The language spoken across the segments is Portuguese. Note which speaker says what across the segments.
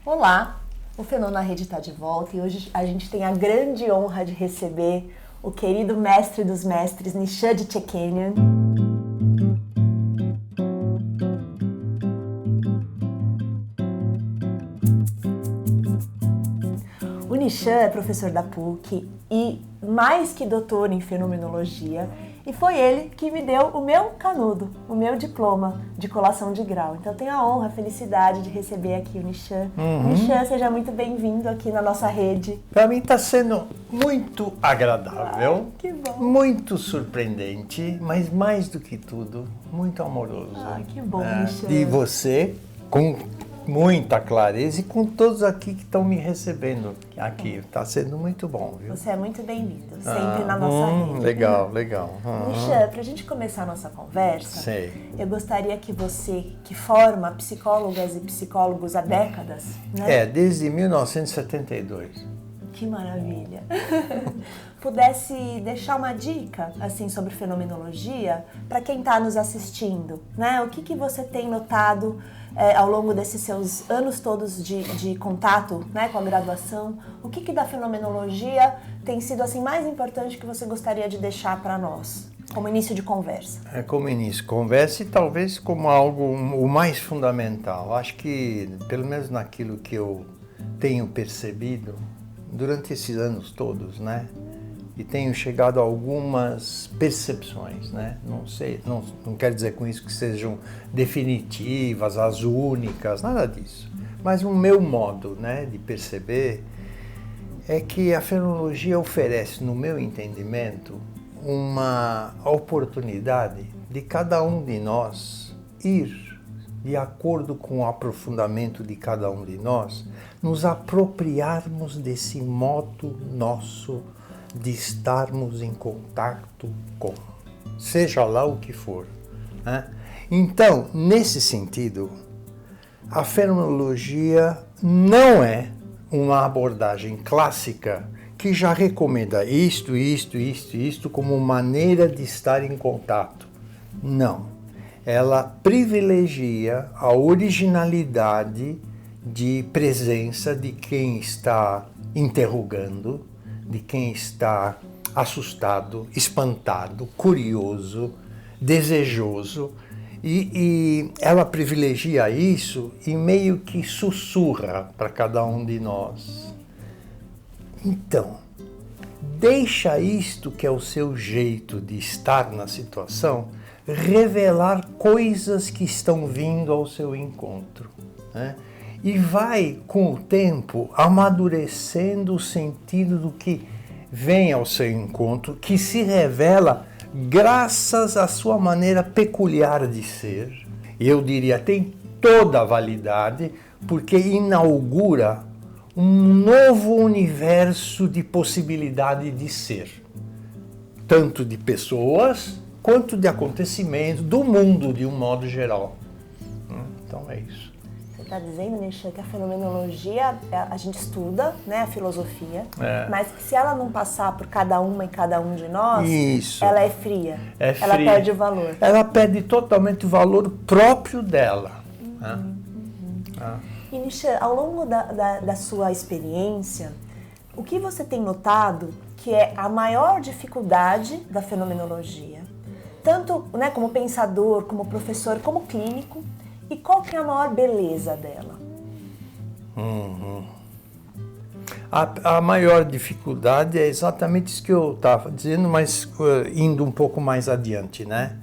Speaker 1: Olá, o Fenô na Rede está de volta e hoje a gente tem a grande honra de receber o querido mestre dos mestres, Nishad Chekenian. O Nishad é professor da PUC e mais que doutor em fenomenologia, e foi ele que me deu o meu canudo, o meu diploma de colação de grau. Então eu tenho a honra, a felicidade de receber aqui o Nishad. Nishad, seja muito bem-vindo aqui na nossa rede.
Speaker 2: Para mim está sendo muito agradável,
Speaker 1: Que bom.
Speaker 2: muito surpreendente, mas mais do que tudo, muito amoroso.
Speaker 1: Que bom, Nishad.
Speaker 2: E você, com muita clareza e com todos aqui que estão me recebendo aqui. Está sendo muito bom, viu?
Speaker 1: Você é muito bem-vindo, sempre na nossa rede.
Speaker 2: Legal, legal.
Speaker 1: Nishad, para a gente começar a nossa conversa,
Speaker 2: Sei.
Speaker 1: eu gostaria que você, que forma psicólogas e psicólogos há décadas, né?
Speaker 2: Desde 1972.
Speaker 1: Que maravilha! Pudesse deixar uma dica assim sobre fenomenologia para quem está nos assistindo, né? O que você tem notado ao longo desses seus anos todos de contato, né, com a graduação? O que da fenomenologia tem sido assim mais importante que você gostaria de deixar para nós, como início de conversa?
Speaker 2: Como início de conversa e talvez como algo o mais fundamental. Acho que, pelo menos naquilo que eu tenho percebido durante esses anos todos, né? E tenho chegado a algumas percepções, né? Não sei, não quero dizer com isso que sejam definitivas, as únicas, nada disso. Mas o meu modo, né, de perceber é que a fenomenologia oferece, no meu entendimento, uma oportunidade de cada um de nós ir, de acordo com o aprofundamento de cada um de nós, nos apropriarmos desse modo nosso de estarmos em contato com, seja lá o que for, né? Então, nesse sentido, a fenomenologia não é uma abordagem clássica que já recomenda isto como maneira de estar em contato. Não. Ela privilegia a originalidade de presença de quem está interrogando, de quem está assustado, espantado, curioso, desejoso, e ela privilegia isso e meio que sussurra para cada um de nós. Então, deixa isto que é o seu jeito de estar na situação revelar coisas que estão vindo ao seu encontro, né? E vai, com o tempo, amadurecendo o sentido do que vem ao seu encontro, que se revela graças à sua maneira peculiar de ser. E eu diria, tem toda a validade, porque inaugura um novo universo de possibilidade de ser. Tanto de pessoas, quanto de acontecimentos, do mundo de um modo geral. Então é isso.
Speaker 1: Está dizendo, Nishad, que a fenomenologia, a gente estuda, né, a filosofia, mas que se ela não passar por cada uma e cada um de nós, ela é fria. Ela perde o valor.
Speaker 2: Ela perde totalmente o valor próprio dela.
Speaker 1: E, Nishad, ao longo da sua experiência, o que você tem notado que é a maior dificuldade da fenomenologia? Tanto, né, como pensador, como professor, como clínico, e qual que é a maior beleza dela?
Speaker 2: A maior dificuldade é exatamente isso que eu estava dizendo, mas indo um pouco mais adiante, né?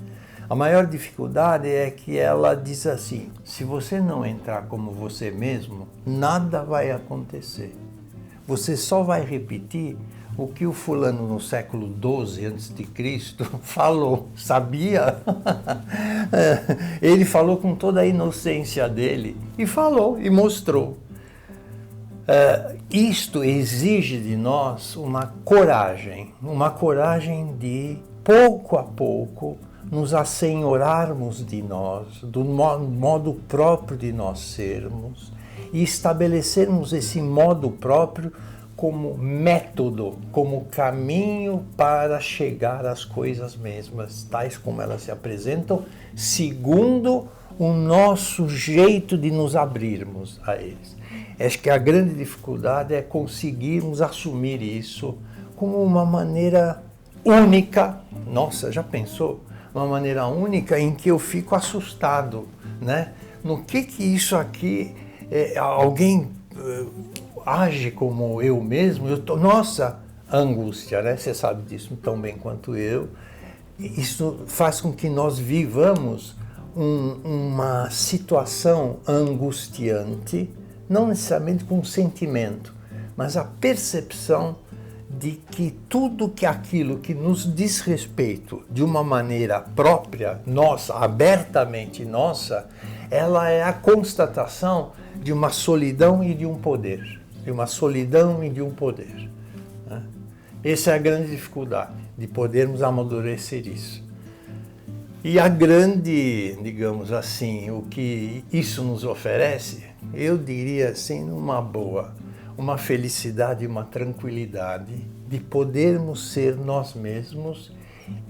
Speaker 2: A maior dificuldade é que ela diz assim, se você não entrar como você mesmo, nada vai acontecer. Você só vai repetir o que o fulano no século XII a.C. falou, sabia? Ele falou com toda a inocência dele e falou e mostrou. Isto exige de nós uma coragem de, pouco a pouco, nos assenhorarmos de nós, do modo próprio de nós sermos, e estabelecermos esse modo próprio como método, como caminho para chegar às coisas mesmas, tais como elas se apresentam, segundo o nosso jeito de nos abrirmos a eles. Acho que a grande dificuldade é conseguirmos assumir isso como uma maneira única. Nossa, já pensou? Uma maneira única em que eu fico assustado, né? No que isso aqui, alguém age como eu mesmo, nossa, a angústia, né? Você sabe disso tão bem quanto eu. Isso faz com que nós vivamos uma situação angustiante, não necessariamente com sentimento, mas a percepção de que tudo aquilo que nos diz respeito de uma maneira própria, nossa, abertamente nossa, ela é a constatação de uma solidão e de um poder. De uma solidão e de um poder. Né? Essa é a grande dificuldade, de podermos amadurecer isso. E a grande, digamos assim, o que isso nos oferece, eu diria assim, numa boa, uma felicidade e uma tranquilidade de podermos ser nós mesmos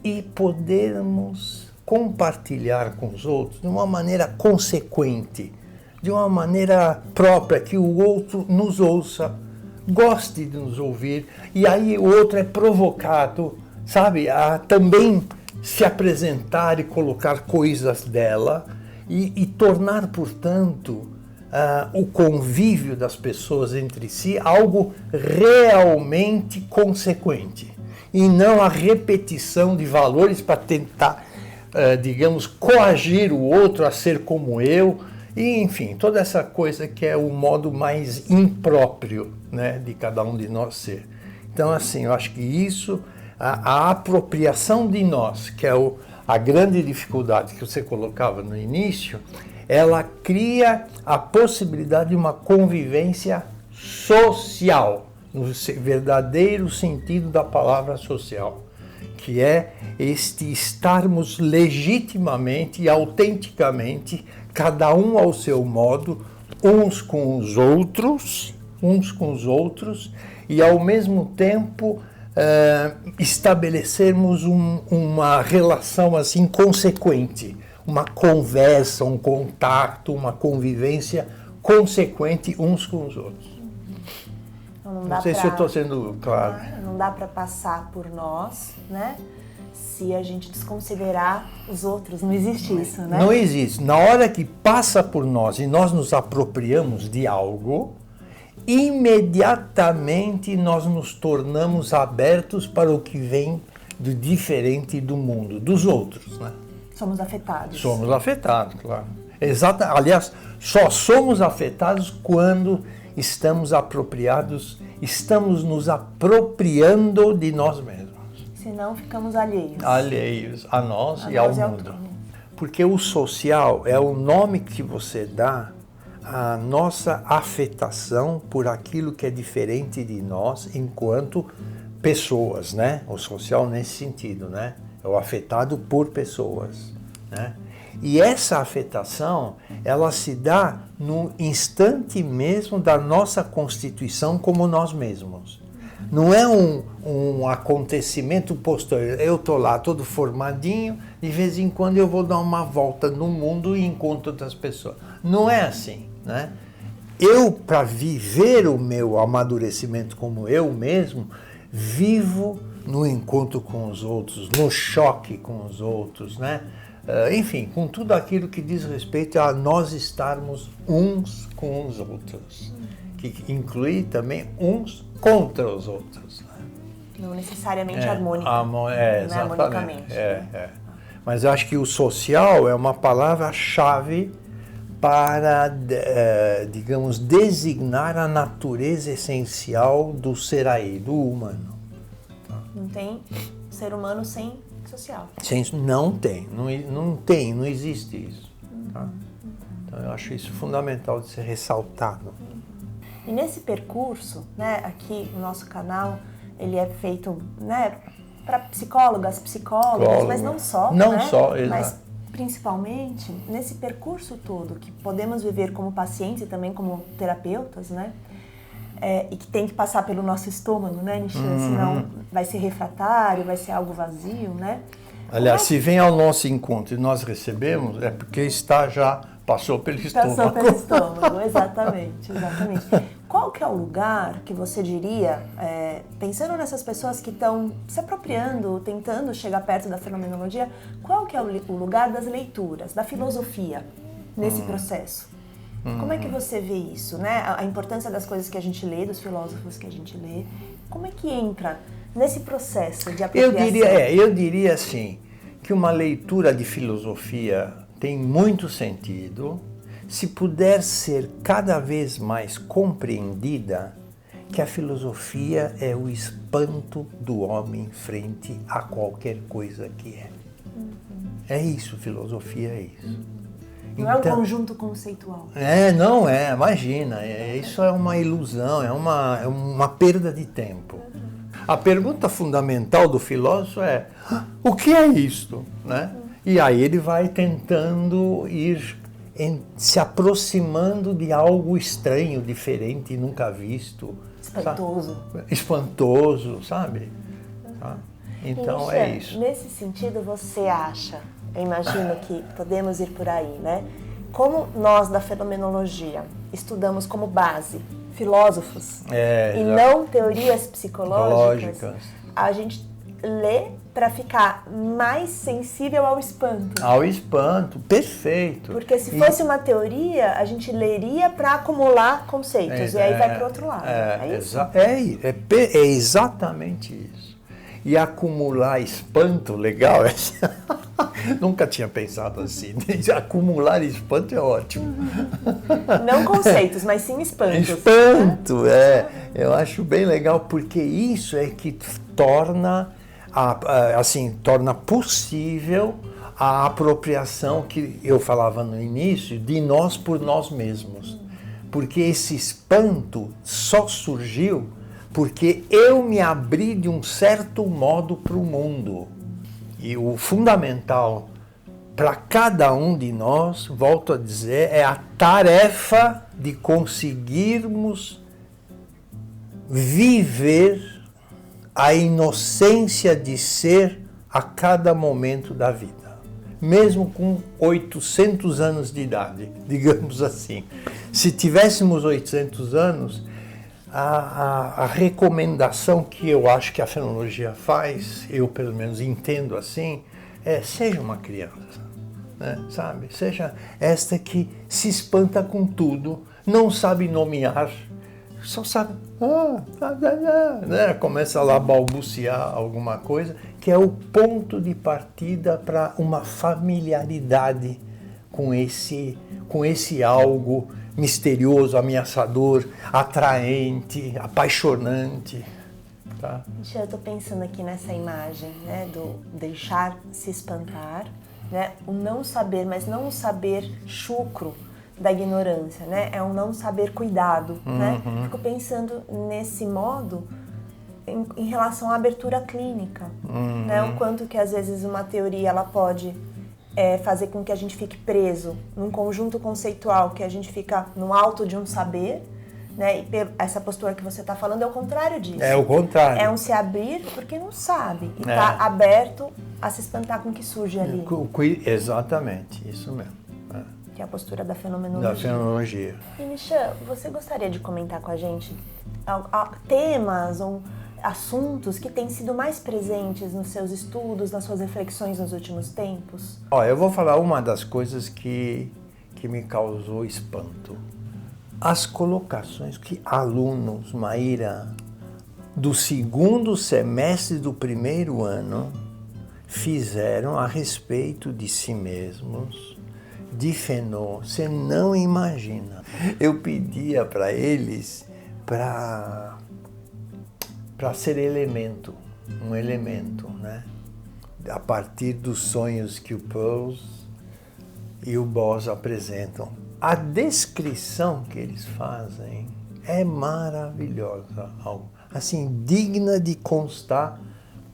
Speaker 2: e podermos compartilhar com os outros de uma maneira consequente, de uma maneira própria, que o outro nos ouça, goste de nos ouvir, e aí o outro é provocado, sabe, a também se apresentar e colocar coisas dela e tornar, portanto, o convívio das pessoas entre si algo realmente consequente e não a repetição de valores para tentar, digamos, coagir o outro a ser como eu, e enfim, toda essa coisa que é o modo mais impróprio, né, de cada um de nós ser. Então, assim, eu acho que isso, a apropriação de nós, que é a grande dificuldade que você colocava no início, ela cria a possibilidade de uma convivência social, no verdadeiro sentido da palavra social, que é este estarmos legitimamente e autenticamente, cada um ao seu modo, uns com os outros, e ao mesmo tempo estabelecermos uma relação assim consequente, uma conversa, um contato, uma convivência consequente uns com os outros.
Speaker 1: Não
Speaker 2: sei se eu estou sendo claro.
Speaker 1: Não dá para passar por nós, né? Se a gente desconsiderar os outros, não existe isso, né?
Speaker 2: Não existe. Na hora que passa por nós e nós nos apropriamos de algo, imediatamente nós nos tornamos abertos para o que vem do diferente do mundo, dos outros, né?
Speaker 1: Somos afetados.
Speaker 2: Somos afetados, claro. Aliás, só somos afetados quando estamos nos apropriando de nós mesmos.
Speaker 1: Senão ficamos alheios.
Speaker 2: Alheios a nós e ao mundo. Porque o social é o nome que você dá à nossa afetação por aquilo que é diferente de nós enquanto pessoas, né? O social nesse sentido, né? É o afetado por pessoas, né? E essa afetação, ela se dá no instante mesmo da nossa constituição como nós mesmos. Não é um acontecimento posterior. Eu estou lá todo formadinho, de vez em quando eu vou dar uma volta no mundo e encontro outras pessoas. Não é assim, né? Eu, para viver o meu amadurecimento como eu mesmo, vivo no encontro com os outros, no choque com os outros, né? Enfim, com tudo aquilo que diz respeito a nós estarmos uns com os outros, que inclui também uns contra os outros. Né?
Speaker 1: Não necessariamente harmônico.
Speaker 2: Exatamente.
Speaker 1: Harmonicamente.
Speaker 2: Mas eu acho que o social é uma palavra-chave para, digamos, designar a natureza essencial do ser aí, do humano.
Speaker 1: Não tem ser humano sem social.
Speaker 2: Não existe isso. Tá? Então eu acho isso fundamental de ser ressaltado.
Speaker 1: E nesse percurso, né, aqui no nosso canal, ele é feito, né, para psicólogas, psicólogos, mas não só,
Speaker 2: exato.
Speaker 1: Mas principalmente nesse percurso todo que podemos viver como pacientes e também como terapeutas, né? e que tem que passar pelo nosso estômago, né, Nishan? Senão vai ser refratário, vai ser algo vazio, né?
Speaker 2: Aliás, se vem ao nosso encontro e nós recebemos, é porque passou pelo estômago.
Speaker 1: Passou pelo estômago, exatamente. Qual que é o lugar que você diria, pensando nessas pessoas que estão se apropriando, tentando chegar perto da fenomenologia, qual que é o lugar das leituras, da filosofia nesse processo? Como é que você vê isso, né? A importância das coisas que a gente lê, dos filósofos que a gente lê, como é que entra nesse processo de apropriação?
Speaker 2: Eu diria assim, que uma leitura de filosofia tem muito sentido se puder ser cada vez mais compreendida que a filosofia é o espanto do homem frente a qualquer coisa que é. É isso, filosofia é isso.
Speaker 1: Não é um conjunto conceitual.
Speaker 2: Não é, imagina, isso é uma ilusão, é uma perda de tempo. A pergunta fundamental do filósofo é, o que é isto? Né? E aí ele vai tentando ir se aproximando de algo estranho, diferente, nunca visto.
Speaker 1: Espantoso.
Speaker 2: Sabe? Espantoso, sabe? Então
Speaker 1: Nishan,
Speaker 2: é isso.
Speaker 1: Nesse sentido, você acha, eu imagino que podemos ir por aí, né? Como nós da fenomenologia estudamos como base filósofos e não teorias psicológicas, a gente lê para ficar mais sensível ao espanto.
Speaker 2: Ao espanto, perfeito.
Speaker 1: Porque se fosse uma teoria, a gente leria para acumular conceitos e aí vai para o outro lado. É isso?
Speaker 2: É exatamente isso. E acumular espanto, legal, nunca tinha pensado assim. Acumular espanto é ótimo.
Speaker 1: Não conceitos, mas sim espantos.
Speaker 2: Espanto, eu acho bem legal, porque isso é que torna possível a apropriação que eu falava no início de nós por nós mesmos. Porque esse espanto só surgiu porque eu me abri de um certo modo para o mundo. E o fundamental para cada um de nós, volto a dizer, é a tarefa de conseguirmos viver a inocência de ser a cada momento da vida. Mesmo com 800 anos de idade, digamos assim. Se tivéssemos 800 anos, a recomendação que eu acho que a fenomenologia faz, eu pelo menos entendo assim, seja uma criança, né? Sabe? Seja esta que se espanta com tudo, não sabe nomear, só sabe, né? Começa lá a balbuciar alguma coisa, que é o ponto de partida para uma familiaridade com esse algo misterioso, ameaçador, atraente, apaixonante. Tá?
Speaker 1: Eu estou pensando aqui nessa imagem, né, do deixar se espantar, né, o não saber, mas não o saber chucro da ignorância, né, é um não saber cuidado. Né? Fico pensando nesse modo em relação à abertura clínica, né, o quanto que às vezes uma teoria ela pode fazer com que a gente fique preso num conjunto conceitual, que a gente fica no alto de um saber, né? E essa postura que você está falando é o contrário disso.
Speaker 2: É o contrário.
Speaker 1: É um se abrir porque não sabe e está aberto a se espantar com o que surge ali.
Speaker 2: Exatamente, isso mesmo.
Speaker 1: Que é a postura da fenomenologia. E Nishan, você gostaria de comentar com a gente temas ou assuntos que têm sido mais presentes nos seus estudos, nas suas reflexões nos últimos tempos?
Speaker 2: Eu vou falar uma das coisas que me causou espanto. As colocações que alunos, Maíra, do segundo semestre do primeiro ano, fizeram a respeito de si mesmos, de Fenô, você não imagina. Eu pedia para eles para ser um elemento, né? A partir dos sonhos que o Peirce e o Boss apresentam. A descrição que eles fazem é maravilhosa, assim, digna de constar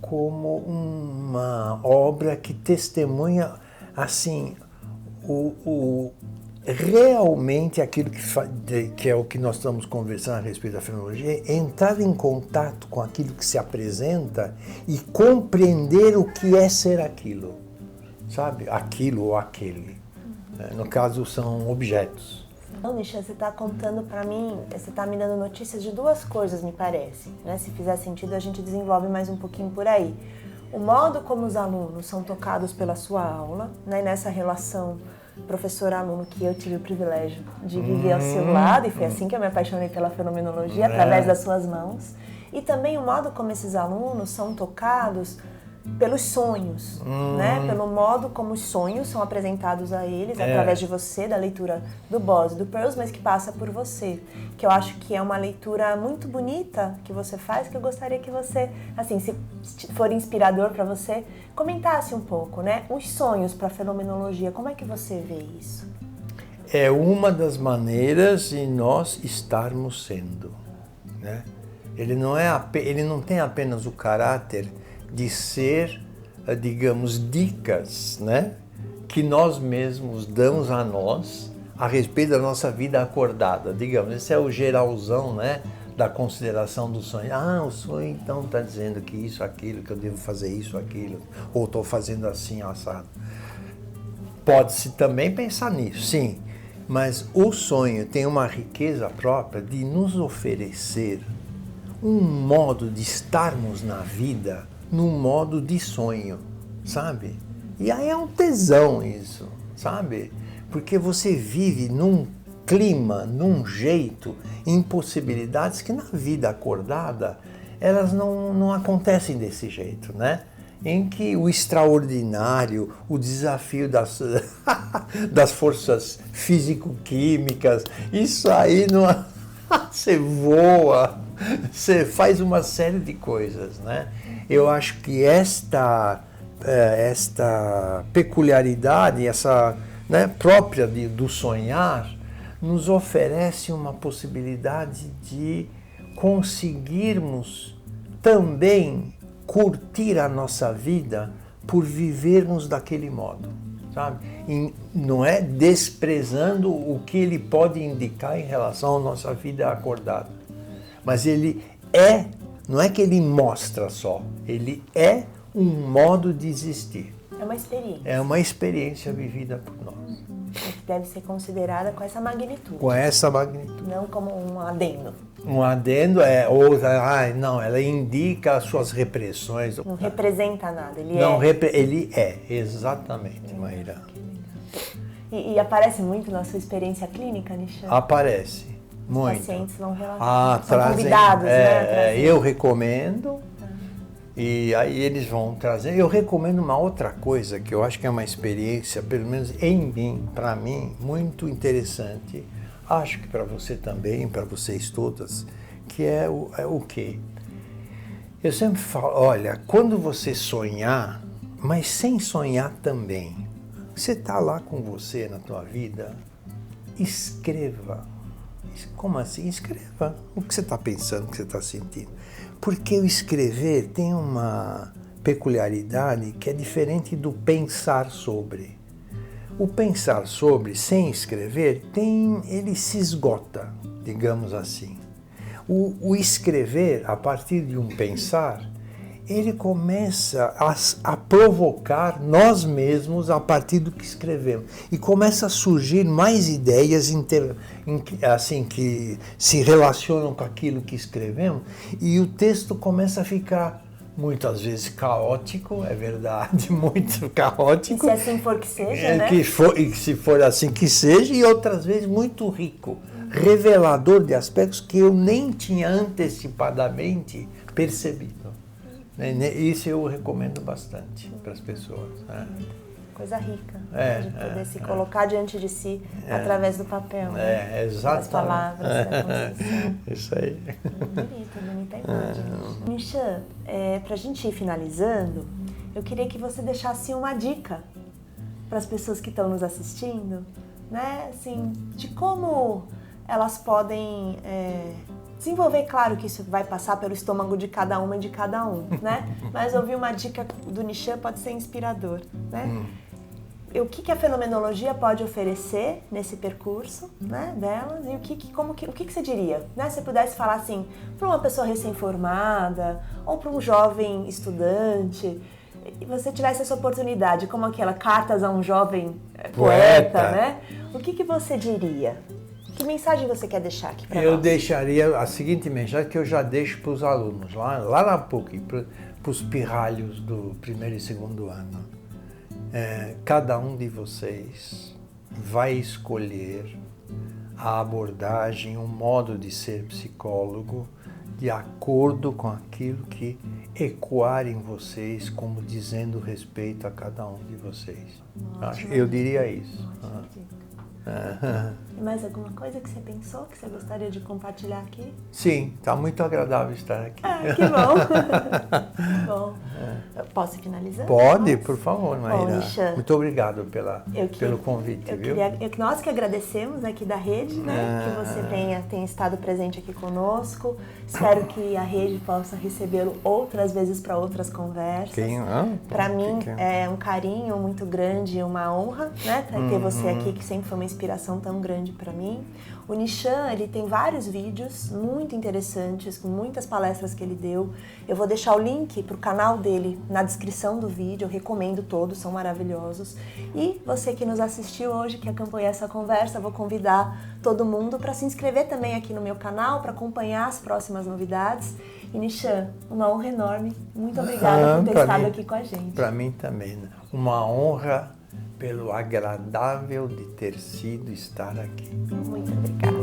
Speaker 2: como uma obra que testemunha, assim, realmente aquilo que é o que nós estamos conversando a respeito da fenomenologia, é entrar em contato com aquilo que se apresenta e compreender o que é ser aquilo, sabe? Aquilo ou aquele. No caso, são objetos.
Speaker 1: Então, Nishan, você está contando para mim, você está me dando notícias de duas coisas, me parece. Né? Se fizer sentido, a gente desenvolve mais um pouquinho por aí. O modo como os alunos são tocados pela sua aula, né? Nessa relação professor-aluno que eu tive o privilégio de viver ao seu lado, e foi assim que eu me apaixonei pela fenomenologia, através das suas mãos. E também o modo como esses alunos são tocados pelos sonhos, né? Pelo modo como os sonhos são apresentados a eles, através de você, da leitura do Boz e do Pearls, mas que passa por você. Que eu acho que é uma leitura muito bonita que você faz, que eu gostaria que você, assim, se for inspirador para você, comentasse um pouco, né? Os sonhos para a fenomenologia, como é que você vê isso?
Speaker 2: É uma das maneiras de nós estarmos sendo, né? Ele não tem apenas o caráter de ser, digamos, dicas, né, que nós mesmos damos a nós a respeito da nossa vida acordada, digamos. Esse é o geralzão, né, da consideração do sonho. Ah, o sonho então está dizendo que isso, aquilo, que eu devo fazer isso, aquilo, ou estou fazendo assim, assado. Pode-se também pensar nisso, sim, mas o sonho tem uma riqueza própria de nos oferecer um modo de estarmos na vida num modo de sonho, sabe? E aí é um tesão isso, sabe? Porque você vive num clima, num jeito, em possibilidades que na vida acordada, elas não acontecem desse jeito, né? Em que o extraordinário, o desafio das forças físico-químicas, isso aí não... Você voa, você faz uma série de coisas, né? Eu acho que esta peculiaridade, essa, né, própria do sonhar, nos oferece uma possibilidade de conseguirmos também curtir a nossa vida por vivermos daquele modo, sabe? E não é desprezando o que ele pode indicar em relação à nossa vida acordada, mas ele não é que ele mostra só, ele é um modo de existir.
Speaker 1: É uma experiência.
Speaker 2: É uma experiência vivida por nós.
Speaker 1: Que deve ser considerada com essa magnitude.
Speaker 2: Com essa magnitude.
Speaker 1: Não como um adendo.
Speaker 2: Um adendo não, ela indica as suas repressões.
Speaker 1: Não representa nada,
Speaker 2: Ele é, exatamente, Maíra.
Speaker 1: E aparece muito na sua experiência clínica, Nishan?
Speaker 2: Aparece. Muito.
Speaker 1: Os pacientes vão relatar. São convidados,
Speaker 2: eu recomendo, e aí eles vão trazer. Eu recomendo uma outra coisa que eu acho que é uma experiência, pelo menos em mim, para mim, muito interessante. Acho que para você também, para vocês todas, que é o quê? Eu sempre falo, olha, quando você sonhar, mas sem sonhar também, você está lá com você na tua vida, escreva. Como assim? Escreva o que você está pensando, o que você está sentindo. Porque o escrever tem uma peculiaridade que é diferente do pensar sobre. O pensar sobre, sem escrever, ele se esgota, digamos assim. O escrever, a partir de um pensar, ele começa a provocar nós mesmos a partir do que escrevemos. E começa a surgir mais ideias assim, que se relacionam com aquilo que escrevemos, e o texto começa a ficar muitas vezes caótico, é verdade, muito caótico.
Speaker 1: E se assim for que seja, né?
Speaker 2: E se for assim que seja, e outras vezes muito rico, revelador de aspectos que eu nem tinha antecipadamente percebido. Isso eu recomendo bastante para as pessoas. Né?
Speaker 1: Coisa rica, de poder se colocar diante de si através do papel,
Speaker 2: exatamente.
Speaker 1: das palavras, da construção.
Speaker 2: Isso aí.
Speaker 1: Bonita imagem. Nishan, para a gente ir finalizando, eu queria que você deixasse uma dica para as pessoas que estão nos assistindo, né? Assim, de como elas podem desenvolver, claro que isso vai passar pelo estômago de cada uma e de cada um, né? Mas ouvir uma dica do Nishan pode ser inspirador, né? o que a fenomenologia pode oferecer nesse percurso, né, delas, e o que você diria, né, se você pudesse falar assim, para uma pessoa recém-formada ou para um jovem estudante, e você tivesse essa oportunidade, como aquela Cartas a um Jovem Poeta, né, o que você diria? Que mensagem você quer deixar aqui para nós?
Speaker 2: Eu deixaria a seguinte mensagem que eu já deixo para os alunos, lá na PUC, para os pirralhos do primeiro e segundo ano. Cada um de vocês vai escolher a abordagem, o modo de ser psicólogo de acordo com aquilo que ecoar em vocês como dizendo respeito a cada um de vocês. Eu diria isso.
Speaker 1: E mais alguma coisa que você pensou, que você gostaria de compartilhar aqui?
Speaker 2: Sim, está muito agradável estar aqui.
Speaker 1: Que bom. Bom, posso finalizar?
Speaker 2: Pode, por favor, Maíra.
Speaker 1: Nishan,
Speaker 2: muito obrigado pelo convite, viu?
Speaker 1: Nós que agradecemos aqui da rede, né, que você tenha estado presente aqui conosco. Espero que a rede possa recebê-lo outras vezes para outras conversas. Para mim é um carinho muito grande, uma honra, né, ter você aqui, que sempre foi uma inspiração tão grande para mim. O Nishan, ele tem vários vídeos muito interessantes, com muitas palestras que ele deu. Eu vou deixar o link para o canal dele na descrição do vídeo, eu recomendo todos, são maravilhosos. E você que nos assistiu hoje, que acompanhou essa conversa, vou convidar todo mundo para se inscrever também aqui no meu canal, para acompanhar as próximas novidades. E Nishan, uma honra enorme. Muito obrigada por ter estado aqui com a gente.
Speaker 2: Para mim também. Uma honra pelo agradável de ter sido estar aqui.
Speaker 1: Muito obrigada.